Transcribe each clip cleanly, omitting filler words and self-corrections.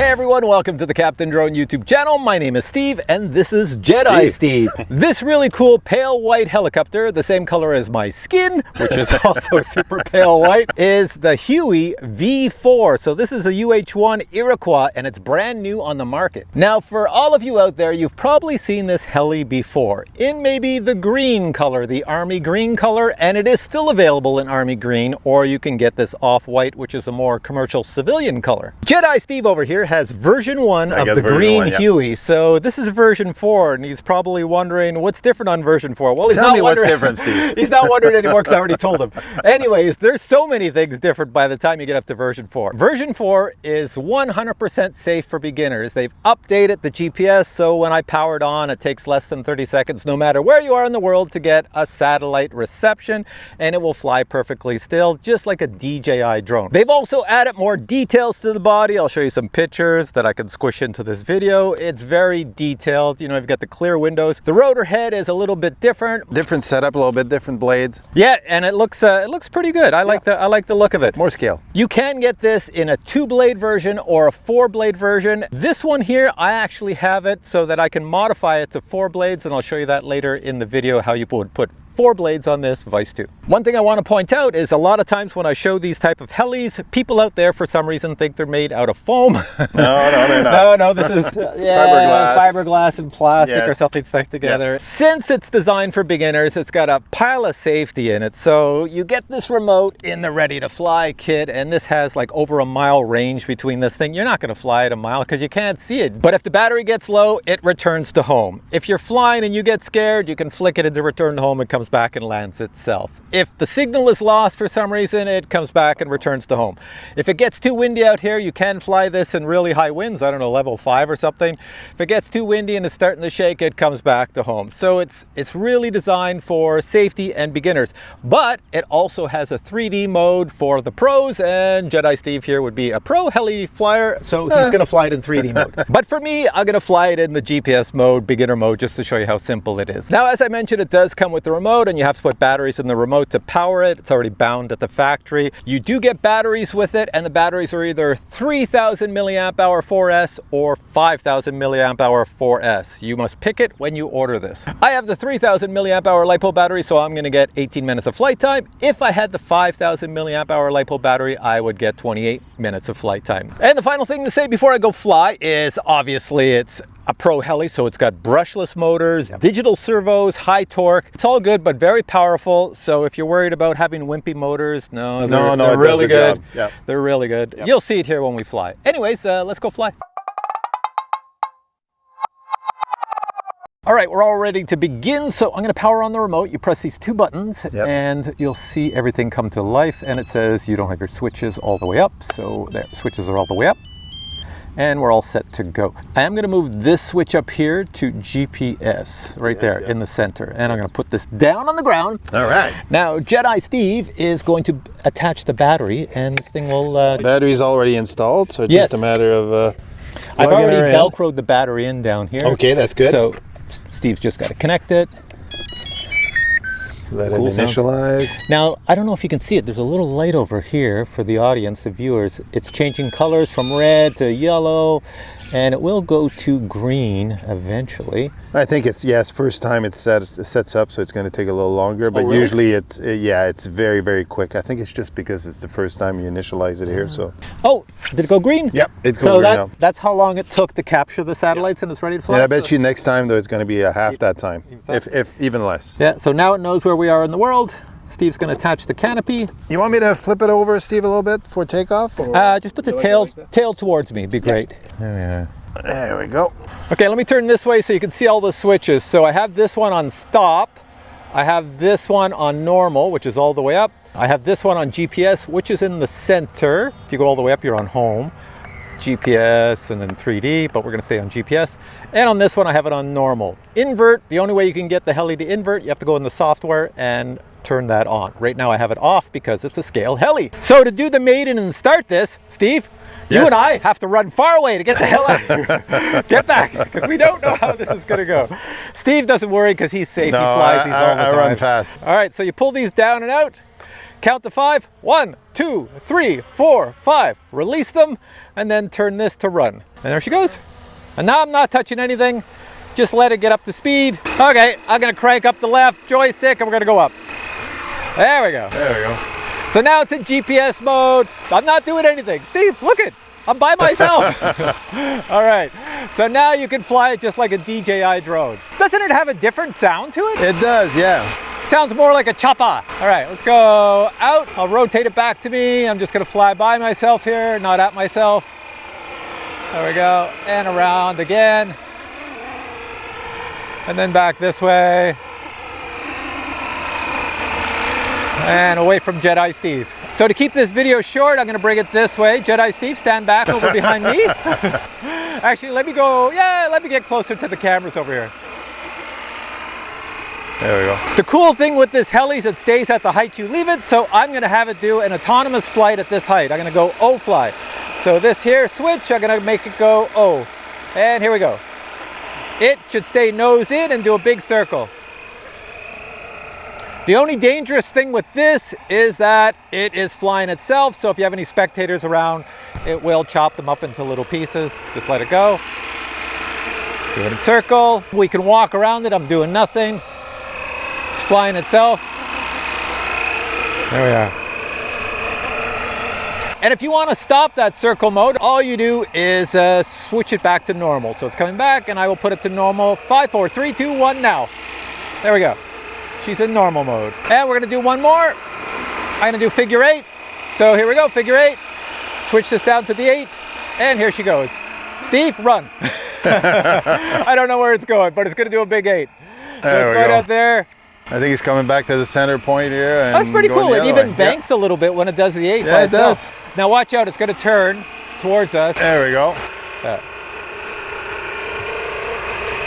Hey everyone, welcome to the Captain Drone YouTube channel. My name is Steve and this is Jedi Steve. This really cool pale white helicopter, the same color as my skin, which is also super pale white, is the Huey V4. So this is a UH-1 Iroquois and it's brand new on the market. Now for all of you out there, you've probably seen this heli before in maybe the green color, the army green color, and it is still available in army green, or you can get this off-white, which is a more commercial civilian color. Jedi Steve over here has version 1 of the green Huey. So this is version 4 and he's probably wondering what's different on version 4. Well, he's Tell me what's different, Steve. He's not wondering anymore because I already told him. Anyways, there's so many things different by the time you get up to version 4. Version 4 is 100% safe for beginners. They've updated the GPS, so when I power it on, it takes less than 30 seconds no matter where you are in the world to get a satellite reception, and it will fly perfectly still, just like a DJI drone. They've also added more details to the body. I'll show you some pictures that I can squish into this video. It's very detailed. You know, you've got the clear windows. The rotor head is a little bit different. Different setup, a little bit different blades. Yeah, and it looks pretty good. I like the look of it. More scale. You can get this in a 2-blade version or a 4-blade version. This one here, I actually have it so that I can modify it to 4 blades, and I'll show you that later in the video how you would put 4 blades on this Vice 2. One thing I want to point out is a lot of times when I show these type of helis, people out there for some reason think they're made out of foam. No, they're not. No, this is fiberglass and plastic or something stuck together. Yep. Since it's designed for beginners, it's got a pile of safety in it. So you get this remote in the ready to fly kit, and this has like over a mile range between this thing. You're not going to fly it a mile because you can't see it. But if the battery gets low, it returns to home. If you're flying and you get scared, you can flick it into return to home. It comes back and lands itself. If the signal is lost for some reason, it comes back and returns to home. If it gets too windy out here, you can fly this in really high winds, I don't know, level 5 or something. If it gets too windy and it's starting to shake, it comes back to home. So it's really designed for safety and beginners. But it also has a 3D mode for the pros, and Jedi Steve here would be a pro heli flyer, so he's gonna fly it in 3D mode. But for me, I'm gonna fly it in the GPS mode, beginner mode, just to show you how simple it is. Now, as I mentioned, it does come with the remote, and you have to put batteries in the remote to power it. It's already bound at the factory. You do get batteries with it, and the batteries are either 3000 milliamp hour 4S or 5000 milliamp hour 4S. You must pick it when you order this. I have the 3000 milliamp hour LiPo battery, so I'm gonna get 18 minutes of flight time. If I had the 5000 milliamp hour LiPo battery, I would get 28 minutes of flight time. And the final thing to say before I go fly is obviously it's a pro heli, so it's got brushless motors, digital servos, high torque. It's all good, but very powerful. So if you're worried about having wimpy motors, they're really good. Yep. They're really good. Yep. You'll see it here when we fly. Anyways, let's go fly. All right, we're all ready to begin. So I'm gonna power on the remote. You press these 2 buttons and you'll see everything come to life. And it says you don't have your switches all the way up. So the switches are all the way up. And we're all set to go. I am going to move this switch up here to GPS right there in the center. And I'm going to put this down on the ground. All right. Now, Jedi Steve is going to attach the battery, and this thing will... The battery's already installed, so it's just a matter of I've already Velcroed the battery in down here. Okay, that's good. So Steve's just got to connect it. Let it initialize. Now, I don't know if you can see it. There's a little light over here for the audience, the viewers. It's changing colors from red to yellow, and it will go to green eventually. I think it's first time it sets up, so it's going to take a little longer. But usually it's very, very quick. I think it's just because it's the first time you initialize it here. So. Oh, did it go green? Yep, it's green now. That's how long it took to capture the satellites, and it's ready to fly. And I bet you next time though it's going to be a half that time, if even less. Yeah. So now it knows where we are in the world. Steve's going to attach the canopy. You want me to flip it over, Steve, a little bit for takeoff? Or? Just put the tail towards me. It'd be great. There we go. Okay, let me turn this way so you can see all the switches. So I have this one on stop. I have this one on normal, which is all the way up. I have this one on GPS, which is in the center. If you go all the way up, you're on home. GPS and then 3D, but we're going to stay on GPS. And on this one, I have it on normal. Invert, the only way you can get the heli to invert, you have to go in the software and turn that on. Right now I have it off because it's a scale heli. So to do the maiden and start this, Steve, you and I have to run far away to get the hell out of here. Get back, because we don't know how this is going to go. Steve doesn't worry because he's safe. He flies these all the time. I run fast. All right, so you pull these down and out. Count to 5. 1, 2, 3, 4, 5. Release them, and then turn this to run. And there she goes. And now I'm not touching anything. Just let it get up to speed. Okay, I'm gonna crank up the left joystick and we're gonna go up. There we go. There we go. So now it's in GPS mode. I'm not doing anything. Steve, look it. I'm by myself. All right. So now you can fly it just like a DJI drone. Doesn't it have a different sound to it? It does, yeah. Sounds more like a chopper. All right, let's go out. I'll rotate it back to me. I'm just gonna fly by myself here, not at myself. There we go. And around again. And then back this way. And away from Jedi Steve. So to keep this video short, I'm gonna bring it this way. Jedi Steve, stand back over behind me. Actually, let me go, let me get closer to the cameras over here. There we go. The cool thing with this heli is it stays at the height you leave it, so I'm gonna have it do an autonomous flight at this height. I'm gonna go O fly. So this here switch, I'm gonna make it go O. And here we go. It should stay nose in and do a big circle. The only dangerous thing with this is that it is flying itself, so if you have any spectators around, it will chop them up into little pieces. Just let it go. Do it in circle. We can walk around it. I'm doing nothing. It's flying itself. There we are. And if you want to stop that circle mode, all you do is switch it back to normal. So it's coming back, and I will put it to normal. 5, 4, 3, 2, 1, now. There we go. She's in normal mode. And we're gonna do one more. I'm gonna do figure 8. So here we go, figure 8. Switch this down to the 8, and here she goes. Steve, run. I don't know where it's going, but it's gonna do a big 8. So it's going out there. I think it's coming back to the center point here. And that's pretty cool. It even banks a little bit when it does the 8 by itself. Does. Now watch out, it's gonna turn towards us. There we go.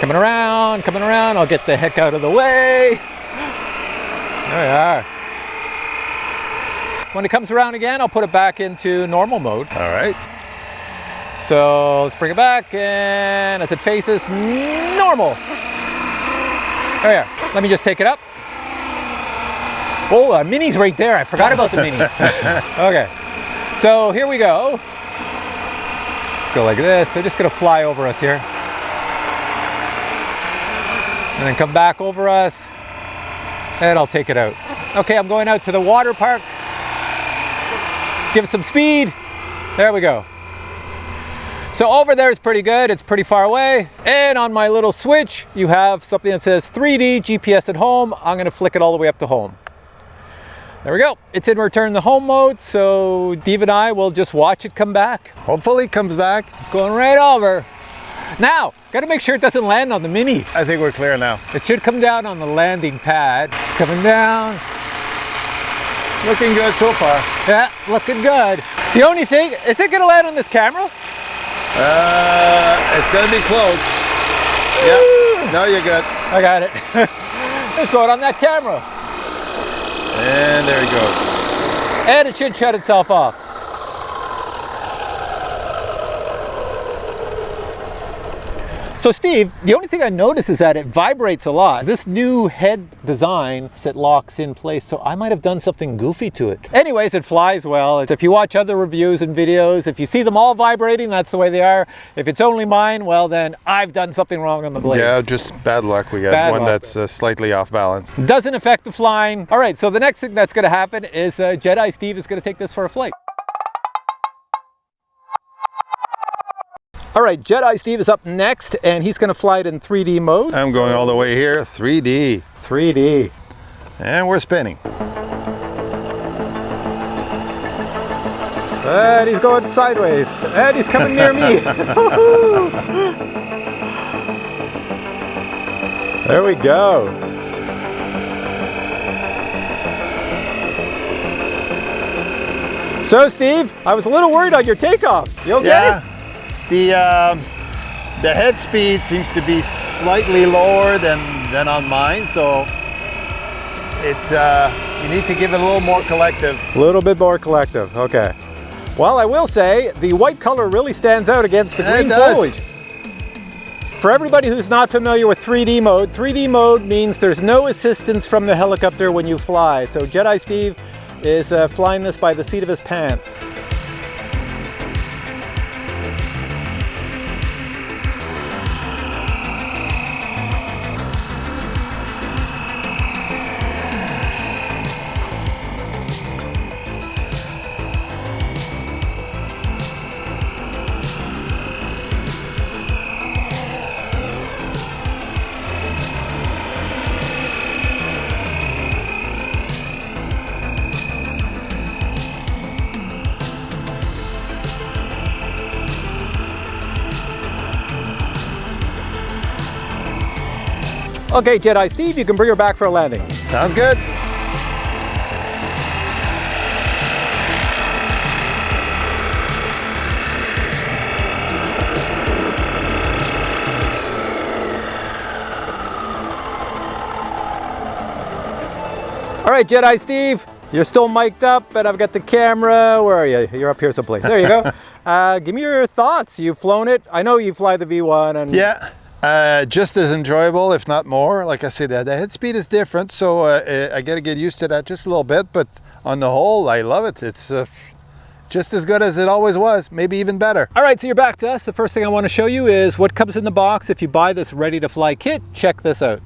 Coming around. I'll get the heck out of the way. There we are. When it comes around again, I'll put it back into normal mode. All right. So let's bring it back, and as it faces normal. There we are. Let me just take it up. Oh, a mini's right there. I forgot about the mini. Okay. So here we go. Let's go like this. They're just gonna fly over us here. And then come back over us. And I'll take it out. Okay, I'm going out to the water park. Give it some speed. There we go. So over there is pretty good. It's pretty far away. And on my little switch, you have something that says 3D GPS at home. I'm gonna flick it all the way up to home. There we go. It's in return to home mode. So Steve and I will just watch it come back. Hopefully it comes back. It's going right over. Now, gotta make sure it doesn't land on the mini. I think we're clear now. It should come down on the landing pad. It's coming down. Looking good so far. Yeah, looking good. The only thing, is it gonna land on this camera? It's gonna be close. Yep, no, you're good. I got it. It's going on that camera. And there it goes. And it should shut itself off. So Steve, the only thing I notice is that it vibrates a lot. This new head design, it locks in place, so I might have done something goofy to it. Anyways, it flies well. If you watch other reviews and videos, if you see them all vibrating, that's the way they are. If it's only mine, well then I've done something wrong on the blades. Yeah, just bad luck. We got one that's slightly off balance. Doesn't affect the flying. All right, so the next thing that's gonna happen is Jedi Steve is gonna take this for a flight. All right, Jedi Steve is up next, and he's gonna fly it in 3D mode. I'm going all the way here, 3D. 3D. And we're spinning. And he's going sideways, and he's coming near me. There we go. So Steve, I was a little worried on your takeoff. You okay? Yeah. The head speed seems to be slightly lower than on mine, so you need to give it a little more collective. A little bit more collective, okay. Well, I will say the white color really stands out against the green foliage. For everybody who's not familiar with 3D mode means there's no assistance from the helicopter when you fly. So Jedi Steve, is flying this by the seat of his pants. Okay, Jedi Steve, you can bring her back for a landing. Sounds good. All right, Jedi Steve, you're still mic'd up, and I've got the camera. Where are you? You're up here someplace. There you go. Give me your thoughts. You've flown it. I know you fly the V1. And yeah. Just as enjoyable, if not more. Like I said, the head speed is different, so I got to get used to that just a little bit. But on the whole, I love it. It's just as good as it always was, maybe even better. All right, so you're back to us. The first thing I want to show you is what comes in the box if you buy this ready-to-fly kit. Check this out.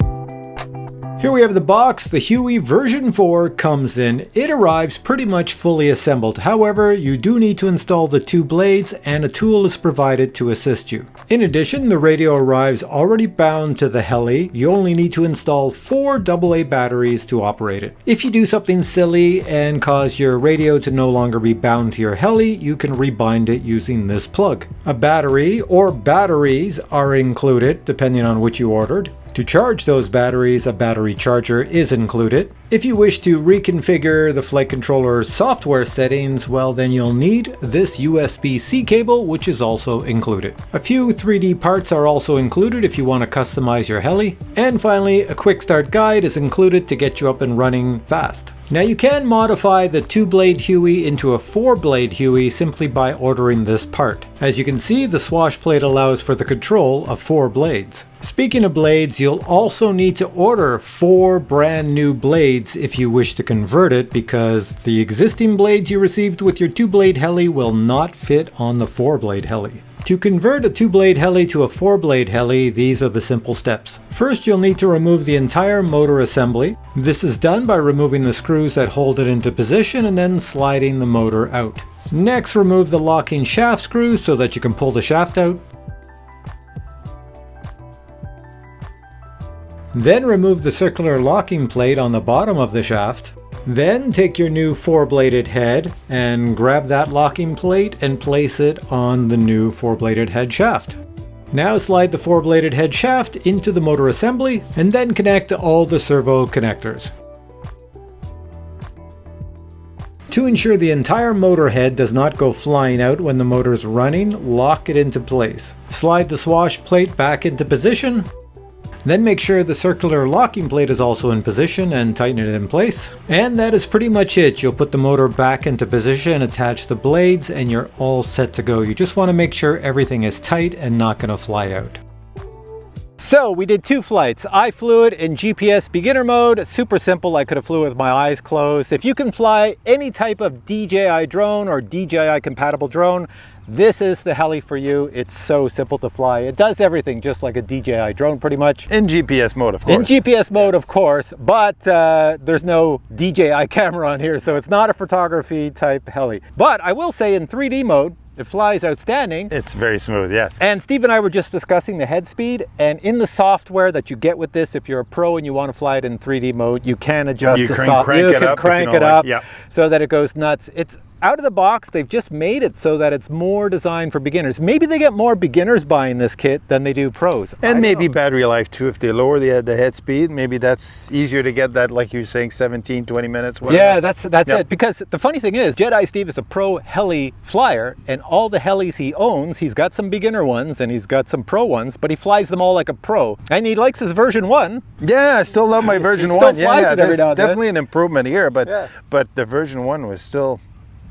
Here we have the box. The Huey version 4 comes in. It arrives pretty much fully assembled. However, you do need to install the 2 blades, and a tool is provided to assist you. In addition, the radio arrives already bound to the heli. You only need to install 4 AA batteries to operate it. If you do something silly and cause your radio to no longer be bound to your heli, you can rebind it using this plug. A battery or batteries are included depending on which you ordered. To charge those batteries, a battery charger is included. If you wish to reconfigure the flight controller software settings, well then you'll need this USB-C cable, which is also included. A few 3D parts are also included if you want to customize your heli. And finally, a quick start guide is included to get you up and running fast. Now you can modify the 2-blade Huey into a 4-blade Huey simply by ordering this part. As you can see, the swash plate allows for the control of 4 blades. Speaking of blades, you'll also need to order 4 brand new blades if you wish to convert it, because the existing blades you received with your 2-blade heli will not fit on the 4-blade heli. To convert a 2-blade heli to a 4-blade heli, these are the simple steps. First, you'll need to remove the entire motor assembly. This is done by removing the screws that hold it into position and then sliding the motor out. Next, remove the locking shaft screws so that you can pull the shaft out. Then remove the circular locking plate on the bottom of the shaft. Then take your new 4-bladed head and grab that locking plate and place it on the new 4-bladed head shaft. Now slide the 4-bladed head shaft into the motor assembly and then connect all the servo connectors. To ensure the entire motor head does not go flying out when the motor is running, lock it into place. Slide the swash plate back into position. Then make sure the circular locking plate is also in position and tighten it in place. And that is pretty much it. You'll put the motor back into position, attach the blades, and you're all set to go. You just want to make sure everything is tight and not going to fly out. So we did 2 flights. I flew it in GPS beginner mode. Super simple. I could have flew with my eyes closed. If you can fly any type of DJI drone or DJI compatible drone, this is the heli for you. It's so simple to fly. It does everything just like a DJI drone pretty much. In GPS mode, of course. In GPS mode, of course, but there's no DJI camera on here, so it's not a photography type heli. But I will say in 3D mode, it flies outstanding. It's very smooth, yes. And Steve and I were just discussing the head speed, and in the software that you get with this, if you're a pro and you want to fly it in 3D mode, you can adjust the software. You can crank it up so that it goes nuts. It's out of the box. They've just made it so that it's more designed for beginners. Maybe they get more beginners buying this kit than they do pros. And maybe battery life too. If they lower the head speed, maybe that's easier to get that, like you're saying, 17, 20 minutes. Whatever. Yeah, that's it. Because the funny thing is, Jedi Steve is a pro heli flyer, and all the helis he owns, he's got some beginner ones and he's got some pro ones, but he flies them all like a pro. And he likes his version 1. Yeah, I still love my version 1. Yeah, there's definitely an improvement here, but the version 1 was still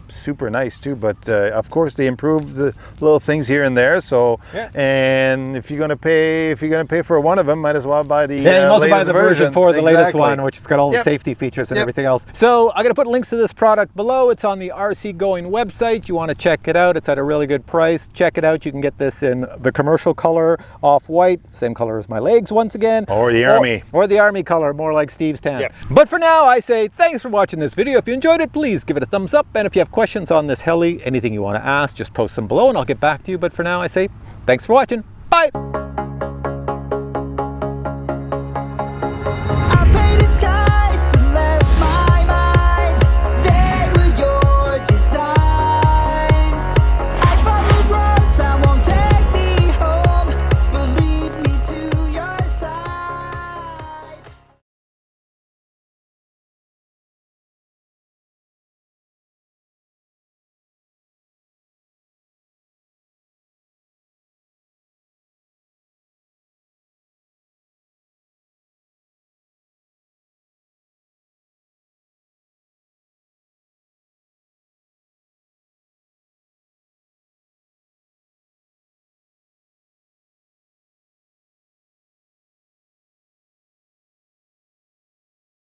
super nice too. But of course they improved the little things here and there. So and if you're gonna pay for one of them, might as well buy the you also buy the version 4, the latest one, which has got all the safety features and everything else. So I'm gonna put links to this product below. It's on the RC Going website. You want to check it out. It's at a really good price. Check it out. You can get this in the commercial color, off-white, same color as my legs once again. Or the army. Or the army color, more like Steve's tan. But for now, I say thanks for watching this video. If you enjoyed it, please give it a thumbs up. And if you have questions on this heli, anything you want to ask, just post them below and I'll get back to you. But for now, I say thanks for watching. Bye.